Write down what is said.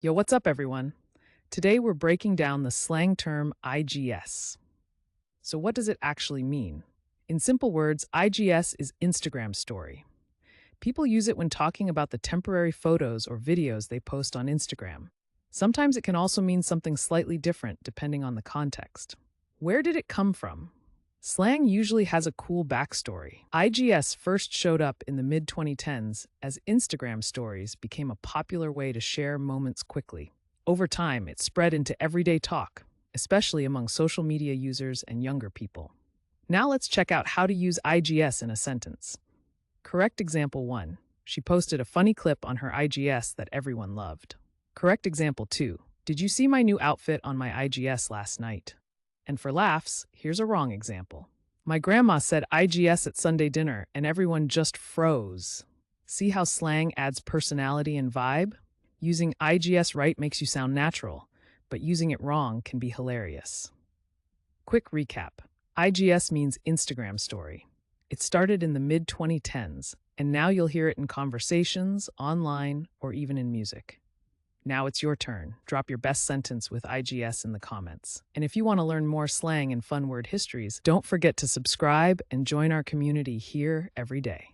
Yo, what's up, everyone? Today we're breaking down the slang term IGS. So, what does it actually mean? In simple words, IGS is Instagram story. People use it when talking about the temporary photos or videos they post on Instagram. Sometimes it can also mean something slightly different depending on the context. Where did it come from? Slang usually has a cool backstory. IGS first showed up in the mid 2010s as Instagram stories became a popular way to share moments quickly. Over time, it spread into everyday talk, especially among social media users and younger people. Now let's check out how to use IGS in a sentence. Correct example 1. She posted a funny clip on her IGS that everyone loved. Correct example 2. Did you see my new outfit on my IGS last night? And for laughs, here's a wrong example. My grandma said IGS at Sunday dinner and everyone just froze. See how slang adds personality and vibe? Using IGS right makes you sound natural, but using it wrong can be hilarious. Quick recap. IGS means Instagram story. It started in the mid 2010s, and now you'll hear it in conversations, online, or even in music. Now it's your turn. Drop your best sentence with IGS in the comments. And if you want to learn more slang and fun word histories, don't forget to subscribe and join our community here every day.